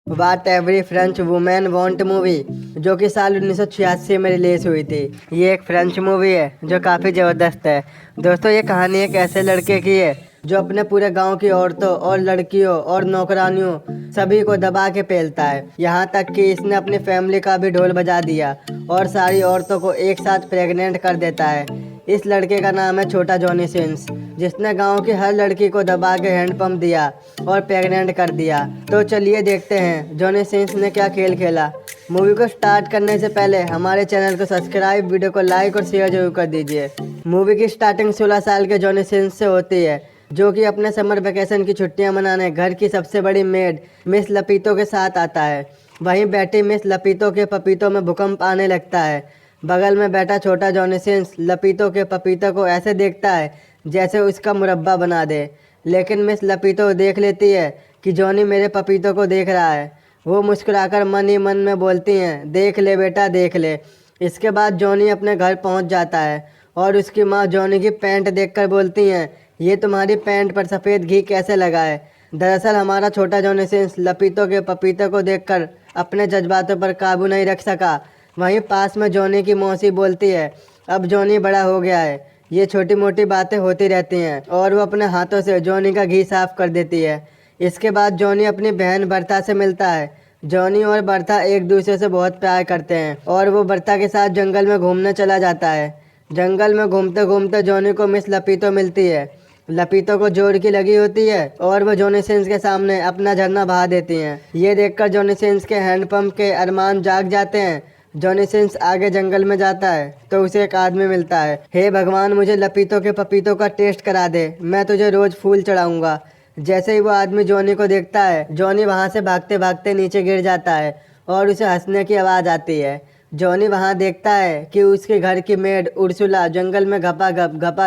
वाट every French women want movie, जो कि साल 1986 में रिलीज हुई थी। ये एक फ्रेंच मूवी है जो काफ़ी ज़बरदस्त है। दोस्तों, ये कहानी एक ऐसे लड़के की है जो अपने पूरे गांव की औरतों और लड़कियों और नौकरानियों सभी को दबा के पेलता है। यहाँ तक कि इसने अपनी फैमिली का भी ढोल बजा दिया और सारी औरतों को एक साथ प्रेग्नेंट कर देता है। इस लड़के का नाम है छोटा जॉनी सिंस, जिसने गांव की हर लड़की को दबा के हैंडपंप दिया और प्रेग्नेंट कर दिया। तो चलिए देखते हैं जॉनी सिंस ने क्या खेल खेला। मूवी को स्टार्ट करने से पहले हमारे चैनल को सब्सक्राइब, वीडियो को लाइक और शेयर जरूर कर दीजिए। मूवी की स्टार्टिंग 16 साल के जॉनी सिंस से होती है, जो कि अपने समर वेकेशन की छुट्टियां मनाने घर की सबसे बड़ी मेड मिस लपीतो के साथ आता है। वहीं बैठी मिस लपीतो के पपीतों में भूकंप आने लगता है। बगल में बैठा छोटा जॉनी सिंस लपीतो के पपीतों को ऐसे देखता है जैसे उसका मुरब्बा बना दे, लेकिन मिस लपीतो देख लेती है कि जॉनी मेरे पपीतों को देख रहा है। वो मुस्कुराकर मन ही मन में बोलती हैं, देख ले बेटा देख ले। इसके बाद जॉनी अपने घर पहुंच जाता है और उसकी माँ जॉनी की पैंट देखकर बोलती हैं, ये तुम्हारी पैंट पर सफ़ेद घी कैसे लगा है। दरअसल हमारा छोटा जॉनी सिंस लपीतो के पपीतों को देखकर अपने जज्बातों पर काबू नहीं रख सका। वहीं पास में जॉनी की मौसी बोलती है, अब जॉनी बड़ा हो गया है, ये छोटी मोटी बातें होती रहती हैं, और वो अपने हाथों से जॉनी का घी साफ कर देती है। इसके बाद जॉनी अपनी बहन बर्ता से मिलता है। जॉनी और बर्ता एक दूसरे से बहुत प्यार करते हैं और वो बर्ता के साथ जंगल में घूमने चला जाता है। जंगल में घूमते घूमते जॉनी को मिस लपीतो मिलती है। लपीतो को जोर की लगी होती है और वो जॉनी सिंस के सामने अपना झरना बहा देती हैं। ये देखकर जॉनी सिंस के हैंडपंप के अरमान जाग जाते हैं। जॉनी सिंस आगे जंगल में जाता है तो उसे एक आदमी मिलता है। हे भगवान, मुझे लपीतो के पपीतों का टेस्ट करा दे, मैं तुझे रोज फूल चढ़ाऊंगा। जैसे ही वो आदमी जॉनी को देखता है, जॉनी वहाँ से भागते भागते नीचे गिर जाता है और उसे हंसने की आवाज़ आती है। जॉनी वहाँ देखता है कि उसके घर की मेड उर्सुला जंगल में घपा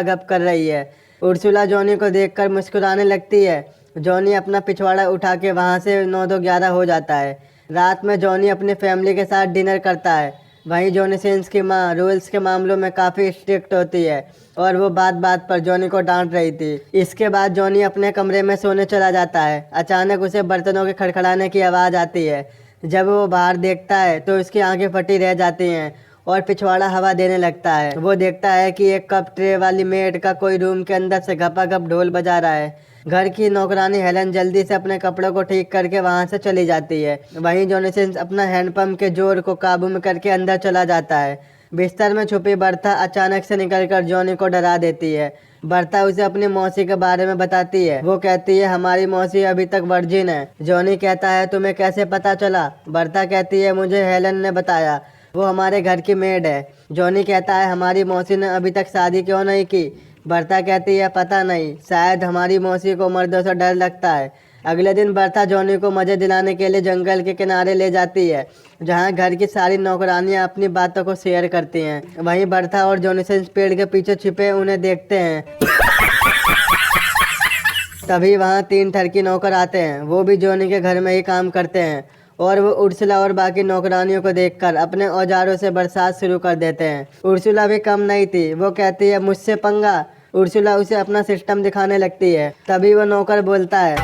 घप कर रही है। उर्सुला जॉनी को देखकर मुस्कुराने लगती है। जॉनी अपना पिछवाड़ा उठा के वहाँ से 9-2-11 हो जाता है। रात में जॉनी अपनी फैमिली के साथ डिनर करता है। वहीं जॉनी सिंस की माँ रूल्स के मामलों में काफ़ी स्ट्रिक्ट होती है और वो बात बात पर जॉनी को डांट रही थी। इसके बाद जॉनी अपने कमरे में सोने चला जाता है। अचानक उसे बर्तनों के खड़खड़ाने की आवाज़ आती है। जब वो बाहर देखता है तो उसकी आंखें फटी रह जाती हैं और पिछवाड़ा हवा देने लगता है। वो देखता है कि एक कप ट्रे वाली मेड का कोई रूम के अंदर से घपाघप ढोल बजा रहा है। घर की नौकरानी हेलन जल्दी से अपने कपड़ों को ठीक करके वहां से चली जाती है। वहीं जॉनी सिंस अपना हैंडपंप के जोर को काबू में करके अंदर चला जाता है। बिस्तर में छुपी बर्ता अचानक से निकलकर जॉनी को डरा देती है। बर्ता उसे अपनी मौसी के बारे में बताती है। वो कहती है, हमारी मौसी अभी तक वर्जिन है। जॉनी कहता है, तुम्हें कैसे पता चला? बर्ता कहती है, मुझे हेलन ने बताया, वो हमारे घर की मेड है। जॉनी कहता है, हमारी मौसी ने अभी तक शादी क्यों नहीं की? बर्ता कहती है, पता नहीं, शायद हमारी मौसी को मर्दों से डर लगता है। अगले दिन बर्ता जॉनी को मज़े दिलाने के लिए जंगल के किनारे ले जाती है, जहां घर की सारी नौकरानियां अपनी बातों को शेयर करती हैं। वहीं बर्ता और जॉनी सिंस पेड़ के पीछे छिपे उन्हें देखते हैं। तभी वहां 3 ठरकी नौकर आते हैं। वो भी जॉनी के घर में ही काम करते हैं और वो उर्सुला और बाकी नौकरानियों को देखकर अपने औजारों से बरसात शुरू कर देते हैं। उर्सुला भी कम नहीं थी। वो कहती है, मुझसे पंगा। उर्सुला उसे अपना सिस्टम दिखाने लगती है। तभी वो नौकर बोलता है,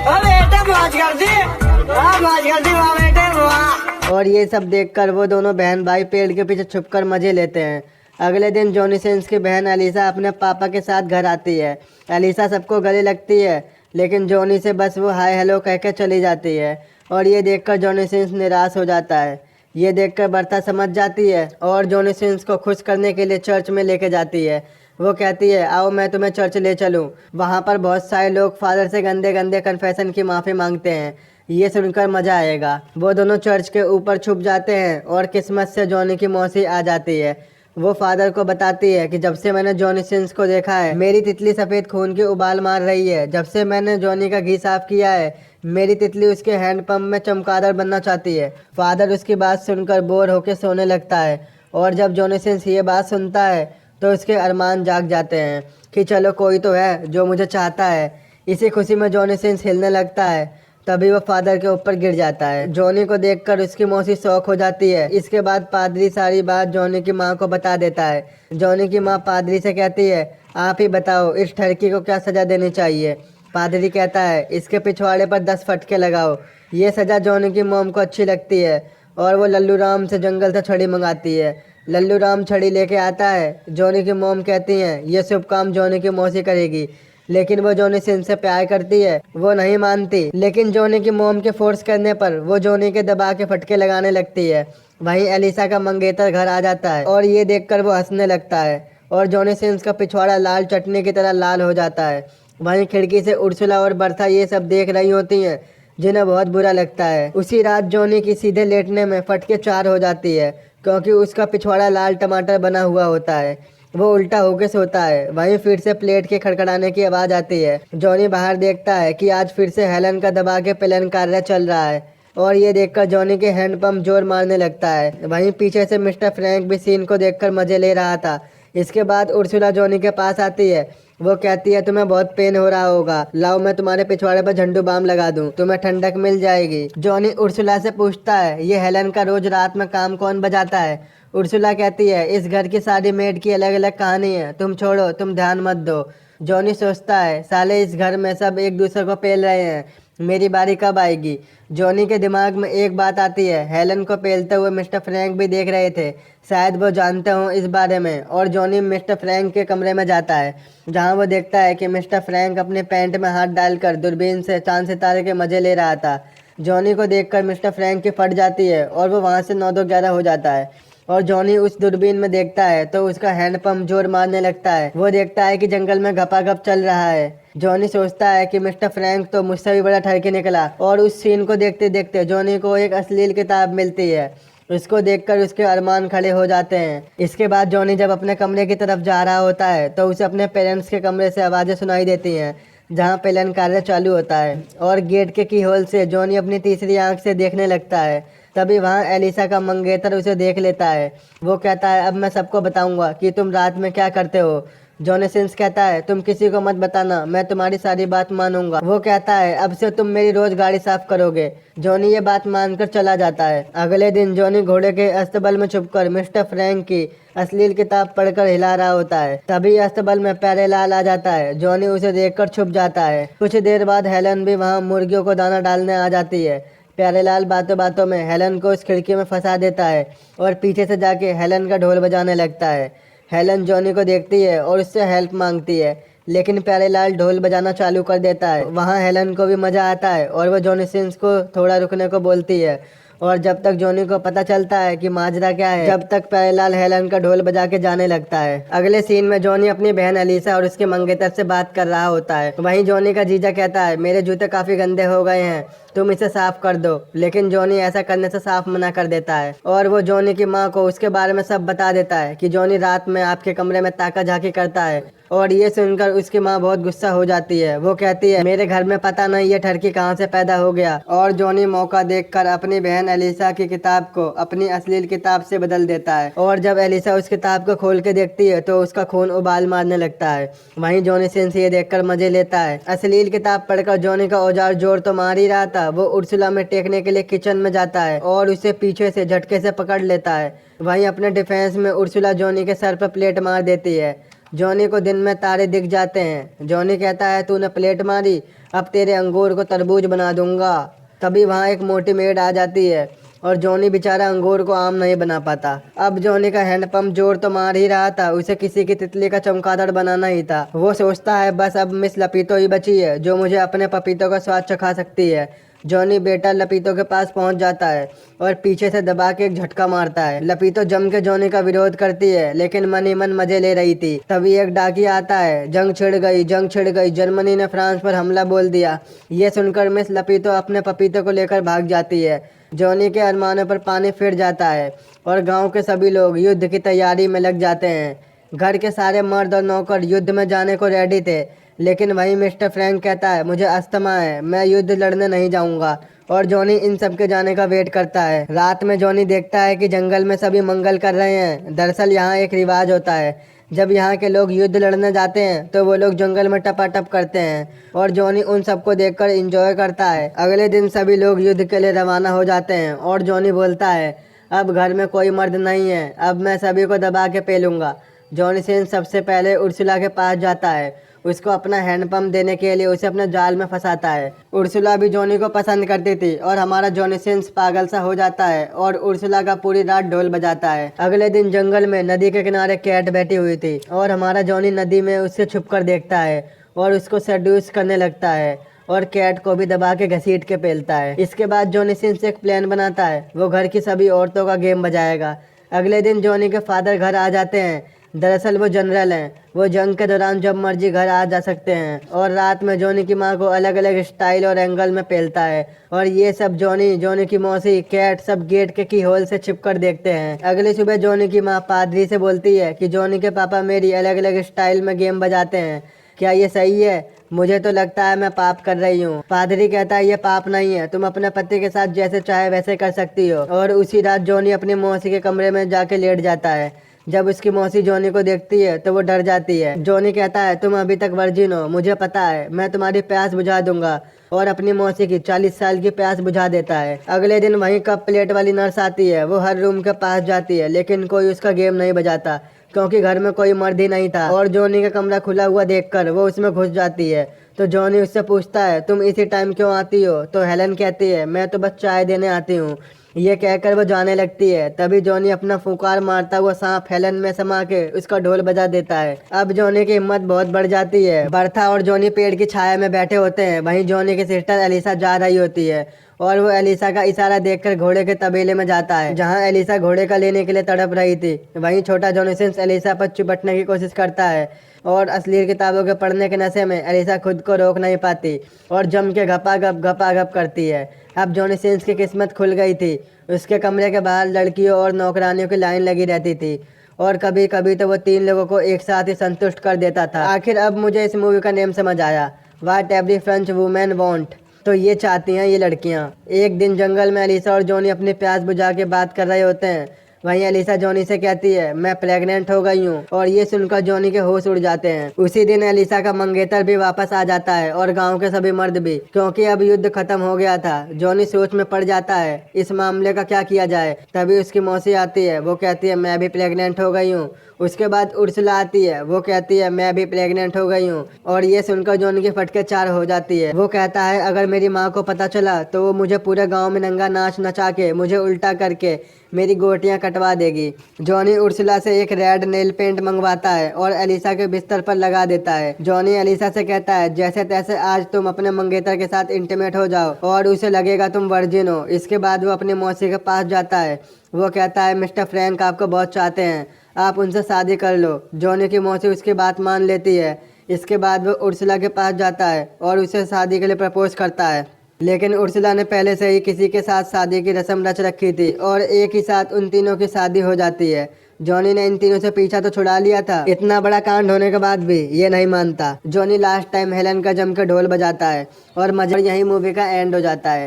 और ये सब देखकर वो दोनों बहन भाई पेड़ के पीछे छुपकर मजे लेते हैं। अगले दिन जॉनी सिंस की बहन अलीसा अपने पापा के साथ घर आती है। अलीसा सबको गले लगती है, लेकिन जॉनी से बस वो हाय हेलो कह के चली जाती है और ये देखकर जॉनी सिंस निराश हो जाता है। ये देखकर बर्ता समझ जाती है और जॉनी सिंस को खुश करने के लिए चर्च में लेके जाती है। वो कहती है, आओ मैं तुम्हें चर्च ले चलूं। वहाँ पर बहुत सारे लोग फादर से गंदे गंदे कन्फेशन की माफ़ी मांगते हैं। ये सुनकर मज़ा आएगा। वो दोनों चर्च के ऊपर छुप जाते हैं और किस्मत से जॉनी की मौसी आ जाती है। वो फादर को बताती है कि जब से मैंने जॉनी सिंस को देखा है, मेरी तितली सफ़ेद खून की उबाल मार रही है। जब से मैंने जॉनी का घी साफ किया है, मेरी तितली उसके हैंडपंप में चमगादड़ बनना चाहती है। फादर उसकी बात सुनकर बोर होकर सोने लगता है और जब जॉनी सिंस ये बात सुनता है तो उसके अरमान जाग जाते हैं कि चलो कोई तो है जो मुझे चाहता है। इसी खुशी में जॉनी सिंस हिलने लगता है। तभी वो फादर के ऊपर गिर जाता है। जॉनी को देखकर उसकी मौसी शौक हो जाती है। इसके बाद पादरी सारी बात जॉनी की माँ को बता देता है। जॉनी की माँ पादरी से कहती है, आप ही बताओ इस ठरकी को क्या सज़ा देनी चाहिए? पादरी कहता है, इसके पिछवाड़े पर 10 फटके लगाओ। ये सज़ा जॉनी की मॉम को अच्छी लगती है और वो लल्लू राम से जंगल से छड़ी मंगाती है। लल्लू राम छड़ी लेके आता है। जॉनी की मॉम कहती हैं ये शुभ काम जॉनी की मौसी करेगी, लेकिन वो जॉनी से इनसे प्यार करती है। वो नहीं मानती, लेकिन जॉनी की मॉम के फोर्स करने पर वो जॉनी के दबा के फटके लगाने लगती है। वहीं एलिसा का मंगेतर घर आ जाता है और ये देखकर वो हंसने लगता है और जॉनी सिंस का पिछवाड़ा लाल चटनी की तरह लाल हो जाता है। वहीं खिड़की से उर्सुला और बर्था ये सब देख रही होती हैं, जिन्हें बहुत बुरा लगता है। उसी रात जॉनी की सीधे लेटने में फटके 4 हो जाती है, क्योंकि उसका पिछवाड़ा लाल टमाटर बना हुआ होता है। वो उल्टा होके सोता है। वहीं फिर से प्लेट के खड़खड़ाने की आवाज़ आती है। जॉनी बाहर देखता है कि आज फिर से हेलन का दबा के प्लेन कार्य चल रहा है और ये देखकर जॉनी के हैंडपंप जोर मारने लगता है। वहीं पीछे से मिस्टर फ्रैंक भी सीन को देखकर मजे ले रहा था। इसके बाद उर्सुला जॉनी के पास आती है। वो कहती है तुम्हें बहुत पेन हो रहा होगा, लाओ मैं तुम्हारे पिछवाड़े पर झंडू बाम लगा दूं, तुम्हें ठंडक मिल जाएगी। जॉनी उर्सुला से पूछता है ये हेलन का रोज रात में काम कौन बजाता है। उर्सुला कहती है इस घर की सारी मेड की अलग अलग कहानी है, तुम छोड़ो, तुम ध्यान मत दो। जॉनी सोचता है साले इस घर में सब एक दूसरे को पेल रहे हैं, मेरी बारी कब आएगी। जॉनी के दिमाग में एक बात आती है, हेलन को पेलते हुए मिस्टर फ्रैंक भी देख रहे थे, शायद वो जानते हों इस बारे में। और जॉनी मिस्टर फ्रैंक के कमरे में जाता है, जहां वो देखता है कि मिस्टर फ्रैंक अपने पैंट में हाथ डालकर दूरबीन से चांद सितारे के मजे ले रहा था। जॉनी को देखकर मिस्टर फ्रैंक की फट जाती है और वो वहां से 9-2-11 हो जाता है। और जॉनी उस दूरबीन में देखता है तो उसका हैंडपंप जोर मारने लगता है। वो देखता है कि जंगल में घपाघप चल रहा है। जॉनी सोचता है कि मिस्टर फ्रैंक तो मुझसे भी बड़ा ठरकी निकला। और उस सीन को देखते देखते जॉनी को एक अश्लील किताब मिलती है। उसको देखकर उसके अरमान खड़े हो जाते हैं। इसके बाद जॉनी जब अपने कमरे की तरफ जा रहा होता है तो उसे अपने पेरेंट्स के कमरे से आवाज़ें सुनाई देती हैं, जहाँ प्लेन कार्य चालू होता है। और गेट के कीहोल से जॉनी अपनी तीसरी आंख से देखने लगता है। तभी वहाँ एलिसा का मंगेतर उसे देख लेता है। वो कहता है अब मैं सबको बताऊंगा कि तुम रात में क्या करते हो। जॉनी सिंस कहता है तुम किसी को मत बताना, मैं तुम्हारी सारी बात मानूंगा। वो कहता है अब से तुम मेरी रोज गाड़ी साफ करोगे। जॉनी ये बात मानकर चला जाता है। अगले दिन जॉनी घोड़े के अस्तबल में छुपकर मिस्टर फ्रैंक की अश्लील किताब पढ़कर हिला रहा होता है। तभी अस्तबल में प्यारेलाल आ जाता है। जॉनी उसे देखकर छुप जाता है। कुछ देर बाद हेलन भी वहाँ मुर्गियों को दाना डालने आ जाती है। प्यारेलाल बातों बातों में हेलन को उस खिड़की में फंसा देता है और पीछे से जाके हेलन का ढोल बजाने लगता है। हेलन जॉनी को देखती है और उससे हेल्प मांगती है, लेकिन प्यारेलाल ढोल बजाना चालू कर देता है। वहाँ हेलन को भी मज़ा आता है और वो जॉनी सिंस को थोड़ा रुकने को बोलती है। और जब तक जॉनी को पता चलता है कि माजरा क्या है, जब तक प्यारेलाल हेलन का ढोल बजा के जाने लगता है। अगले सीन में जॉनी अपनी बहन एलिसा और उसके मंगेतर से बात कर रहा होता है। वहीं जॉनी का जीजा कहता है मेरे जूते काफ़ी गंदे हो गए हैं, तुम इसे साफ कर दो। लेकिन जॉनी ऐसा करने से साफ मना कर देता है और वो जॉनी की माँ को उसके बारे में सब बता देता है कि जॉनी रात में आपके कमरे में ताका झाकी करता है। और ये सुनकर उसकी माँ बहुत गुस्सा हो जाती है। वो कहती है मेरे घर में पता नहीं ये ठरकी कहाँ से पैदा हो गया। और जॉनी मौका देखकर अपनी बहन एलिसा की किताब को अपनी अश्लील किताब से बदल देता है। और जब एलिसा उस किताब को खोल के देखती है तो उसका खून उबाल मारने लगता है। वहीं जॉनी सिंस ये देखकर मजे लेता है। अश्लील किताब पढ़कर जॉनी का औजार जोर तो मार ही रहा था। वो उर्सुला में टेकने के लिए किचन में जाता है और उसे पीछे से झटके से पकड़ लेता है। वहीं अपने डिफेंस में उर्सुला जॉनी के सर पर प्लेट मार देती है। जॉनी को दिन में तारे दिख जाते हैं। जॉनी कहता है तूने प्लेट मारी, अब तेरे अंगूर को तरबूज बना दूंगा। तभी वहाँ एक मोटी मेड आ जाती है और जॉनी बेचारा अंगूर को आम नहीं बना पाता। अब जॉनी का हैंडपंप जोर तो मार ही रहा था, उसे किसी की तितली का चमगादड़ बनाना ही था। वो सोचता है बस अब मिस लपीतो ही बची है जो मुझे अपने पपीतों का स्वाद चखा सकती है। जॉनी बेटा लपीतो के पास पहुंच जाता है और पीछे से दबा के एक झटका मारता है। लपीतो जम के जॉनी का विरोध करती है, लेकिन मन ही मन मजे ले रही थी। तभी एक डाकिया आता है। जंग छिड़ गई, जंग छिड़ गई, जर्मनी ने फ्रांस पर हमला बोल दिया। ये सुनकर मिस लपीतो अपने पपीते को लेकर भाग जाती है। जॉनी के अरमानों पर पानी फिर जाता है और गांव के सभी लोग युद्ध की तैयारी में लग जाते हैं। घर के सारे मर्द और नौकर युद्ध में जाने को रेडी थे, लेकिन वहीं मिस्टर फ्रैंक कहता है मुझे अस्थमा है, मैं युद्ध लड़ने नहीं जाऊंगा। और जॉनी इन सब के जाने का वेट करता है। रात में जॉनी देखता है कि जंगल में सभी मंगल कर रहे हैं। दरअसल यहाँ एक रिवाज होता है, जब यहाँ के लोग युद्ध लड़ने जाते हैं तो वो लोग जंगल में टपाटप करते हैं और जॉनी उन सबको देखकर एंजॉय करता है। अगले दिन सभी लोग युद्ध के लिए रवाना हो जाते हैं और जॉनी बोलता है अब घर में कोई मर्द नहीं है, अब मैं सभी को दबा के पेलूंगा। जॉनी सिंस सबसे पहले उर्सुला के पास जाता है उसको अपना हैंडपंप देने के लिए उसे अपने जाल में फंसाता है। उर्सुला भी जॉनी को पसंद करती थी और हमारा जॉनी सिंस पागल सा हो जाता है और उर्सुला का पूरी रात ढोल बजाता है। अगले दिन जंगल में नदी के किनारे कैट बैठी हुई थी और हमारा जॉनी नदी में उससे छुप कर देखता है और उसको सेड्यूस करने लगता है और कैट को भी दबा के घसीट के पेलता है। इसके बाद जॉनी सिंस एक प्लान बनाता है, वो घर की सभी औरतों का गेम बजाएगा। अगले दिन जॉनी के फादर घर आ जाते हैं। दरअसल वो जनरल हैं, वो जंग के दौरान जब मर्जी घर आ जा सकते हैं और रात में जॉनी की माँ को अलग अलग स्टाइल और एंगल में पेलता है और ये सब जॉनी की मौसी, कैट सब गेट के की होल से छिप कर देखते हैं। अगली सुबह जॉनी की माँ पादरी से बोलती है कि जॉनी के पापा मेरी अलग अलग स्टाइल में गेम बजाते हैं, क्या ये सही है? मुझे तो लगता है मैं पाप कर रही हूँ। पादरी कहता है ये पाप नहीं है, तुम अपने पति के साथ जैसे चाहे वैसे कर सकती हो। और उसी रात जॉनी अपनी मौसी के कमरे में जाके लेट जाता है। जब उसकी मौसी जॉनी को देखती है तो वो डर जाती है। जॉनी कहता है तुम अभी तक वर्जिन हो, मुझे पता है, मैं तुम्हारी प्यास बुझा दूंगा, और अपनी मौसी की 40 साल की प्यास बुझा देता है। अगले दिन वहीं कप प्लेट वाली नर्स आती है। वो हर रूम के पास जाती है लेकिन कोई उसका गेम नहीं बजाता क्योंकि घर में कोई मर्द ही नहीं था। और जॉनी का कमरा खुला हुआ देखकर वो उसमें घुस जाती है। तो जॉनी उससे पूछता है तुम इसी टाइम क्यों आती हो? तो हेलन कहती है मैं तो बस चाय देने आती हूँ। ये कहकर वो जाने लगती है। तभी जॉनी अपना फुकार मारता हुआ सांप हेलन में समा के उसका ढोल बजा देता है। अब जॉनी की हिम्मत बहुत बढ़ जाती है। बर्था और जॉनी पेड़ की छाया में बैठे होते हैं। वहीं जॉनी की सिस्टर एलिसा जा रही होती है और वो एलिसा का इशारा देखकर घोड़े के तबेले में जाता है जहां एलिसा घोड़े का लेने के लिए तड़प रही थी। वहीं छोटा जॉनी सिंस एलिसा पर चिपटने की कोशिश करता है और अश्लील किताबों के पढ़ने के नशे में एलिसा खुद को रोक नहीं पाती और जम के घपा घप करती है। अब जॉनी सिंस की किस्मत खुल गई थी। उसके कमरे के बाहर लड़कियों और नौकरानियों की लाइन लगी रहती थी और कभी कभी तो वो 3 लोगों को एक साथ ही संतुष्ट कर देता था। आखिर अब मुझे इस मूवी का नेम समझ आया, what every French women want. तो ये चाहती हैं ये लड़कियां। एक दिन जंगल में एलिसा और जॉनी अपनी प्यास बुझा के बात कर रहे होते हैं। वहीं एलिसा जॉनी से कहती है मैं प्रेग्नेंट हो गई हूँ और ये सुनकर जॉनी के होश उड़ जाते हैं। उसी दिन एलिसा का मंगेतर भी वापस आ जाता है और गांव के सभी मर्द भी, क्योंकि अब युद्ध खत्म हो गया था। जॉनी सोच में पड़ जाता है इस मामले का क्या किया जाए। तभी उसकी मौसी आती है, वो कहती है मैं भी प्रेग्नेंट हो गई हूँ। उसके बाद उर्सुला आती है, वो कहती है मैं भी प्रेग्नेंट हो गई हूँ और ये सुनकर जॉनी की फटके 4 हो जाती है। वो कहता है अगर मेरी माँ को पता चला तो वो मुझे पूरे गांव में नंगा नाच नचा के मुझे उल्टा करके मेरी गोटियां कटवा देगी। जॉनी उर्सुला से एक रेड नेल पेंट मंगवाता है और एलिसा के बिस्तर पर लगा देता है। जॉनी एलिसा से कहता है जैसे तैसे आज तुम अपने मंगेतर के साथ इंटीमेट हो जाओ और उसे लगेगा तुम वर्जिन हो। इसके बाद वो अपनी मौसी के पास जाता है। वो कहता है मिस्टर फ्रैंक आपको बहुत चाहते हैं, आप उनसे शादी कर लो। जॉनी की मौसी उसकी बात मान लेती है। इसके बाद वो उर्सुला के पास जाता है और उसे शादी के लिए प्रपोज करता है। लेकिन उर्सुला ने पहले से ही किसी के साथ शादी की रस्म रच रखी थी और एक ही साथ उन तीनों की शादी हो जाती है। जॉनी ने इन तीनों से पीछा तो छुड़ा लिया था, इतना बड़ा कांड होने के बाद भी ये नहीं मानता। जॉनी लास्ट टाइम हेलन का जम के ढोल बजाता है और मजा यही मूवी का एंड हो जाता है।